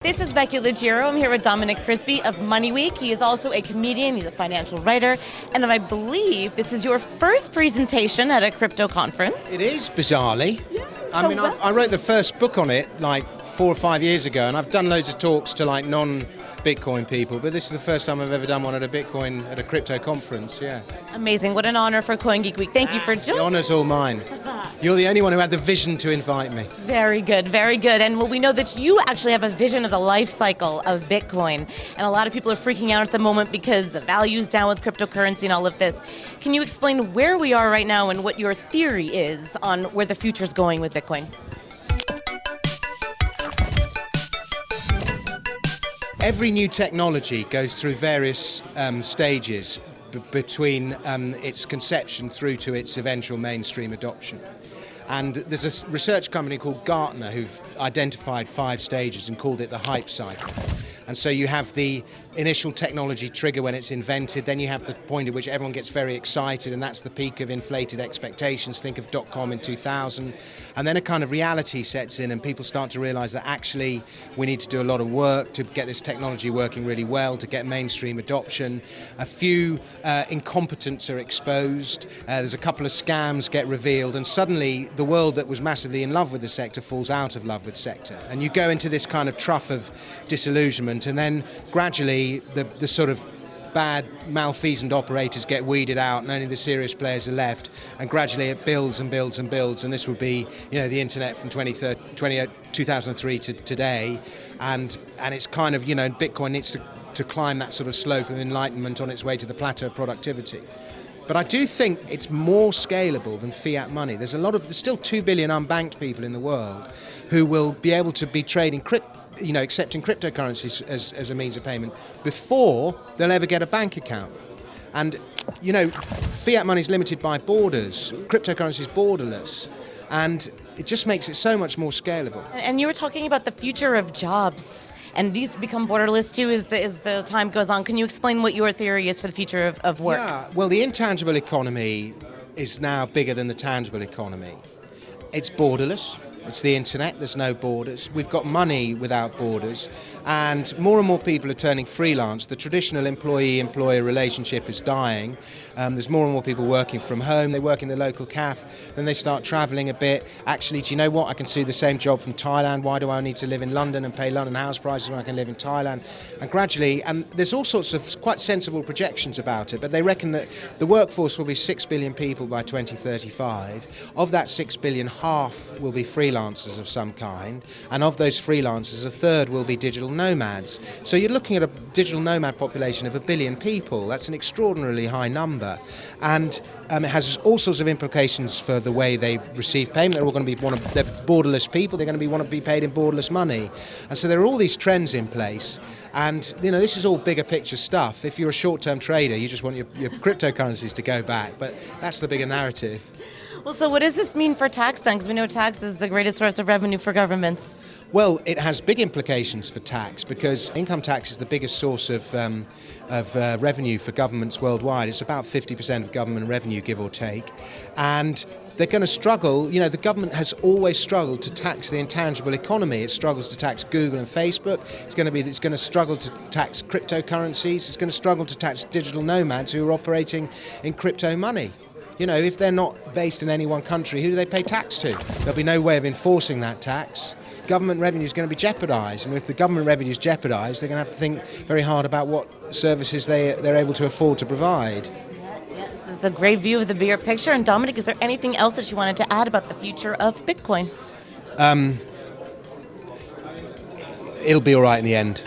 This is Becky Legiro. I'm here with Dominic Frisby of Money Week. He is also a comedian, he's a financial writer, and I believe this is your first presentation at a crypto conference. It is, bizarrely. Yeah, I wrote the first book on it like 4 or 5 years ago, and I've done loads of talks to like non-Bitcoin people, but this is the first time I've ever done one at a crypto conference, yeah. Amazing. What an honor for CoinGeek Week. Thank you for joining. The honor's all mine. You're the only one who had the vision to invite me. Very good, very good. And well, we know that you actually have a vision of the life cycle of Bitcoin. And a lot of people are freaking out at the moment because the value's down with cryptocurrency and all of this. Can you explain where we are right now and what your theory is on where the future's going with Bitcoin? Every new technology goes through various stages between its conception through to its eventual mainstream adoption. And there's a research company called Gartner who've identified 5 stages and called it the hype cycle. And so you have the initial technology trigger when it's invented, then you have the point at which everyone gets very excited, and that's the peak of inflated expectations. Think of .com in 2000. And then a kind of reality sets in and people start to realize that actually we need to do a lot of work to get this technology working really well, to get mainstream adoption. A few incompetents are exposed, there's a couple of scams get revealed, and suddenly the world that was massively in love with the sector falls out of love with sector. And you go into this kind of trough of disillusionment, and then gradually the sort of bad, malfeasant operators get weeded out and only the serious players are left, and gradually it builds and builds and builds, and this would be, the internet from 2003 to today, and it's kind of, Bitcoin needs to climb that sort of slope of enlightenment on its way to the plateau of productivity. But I do think it's more scalable than fiat money. There's still 2 billion unbanked people in the world who will be able to be trading accepting cryptocurrencies as a means of payment before they'll ever get a bank account. And, fiat money is limited by borders. Cryptocurrency is borderless. And it just makes it so much more scalable. And you were talking about the future of jobs, and these become borderless too as the time goes on. Can you explain what your theory is for the future of work? Yeah, well, the intangible economy is now bigger than the tangible economy. It's borderless. It's the internet, there's no borders. We've got money without borders, and more people are turning freelance. The traditional employee-employer relationship is dying. There's more and more people working from home. They work in the local cafe, then they start traveling a bit. Actually, do you know what? I can do the same job from Thailand. Why do I need to live in London and pay London house prices when I can live in Thailand? And gradually, and there's all sorts of quite sensible projections about it, but they reckon that the workforce will be 6 billion people by 2035. Of that 6 billion, half will be freelancers of some kind, and of those freelancers, a third will be digital nomads. So you're looking at a digital nomad population of 1 billion people. That's an extraordinarily high number, and it has all sorts of implications for the way they receive payment. They're all going to be they're borderless people. They're going to want to be paid in borderless money, and so there are all these trends in place. And this is all bigger picture stuff. If you're a short-term trader, you just want your cryptocurrencies to go back, but that's the bigger narrative. Well, so what does this mean for tax then? Because we know tax is the greatest source of revenue for governments. Well, it has big implications for tax because income tax is the biggest source of revenue for governments worldwide. It's about 50% of government revenue, give or take. And they're going to struggle. The government has always struggled to tax the intangible economy. It struggles to tax Google and Facebook. It's going to struggle to tax cryptocurrencies. It's going to struggle to tax digital nomads who are operating in crypto money. If they're not based in any one country, who do they pay tax to? There'll be no way of enforcing that tax. Government revenue is going to be jeopardised, and if the government revenue is jeopardised, they're going to have to think very hard about what services they're able to afford to provide. Yeah, this is a great view of the bigger picture. And Dominic, is there anything else that you wanted to add about the future of Bitcoin? It'll be all right in the end.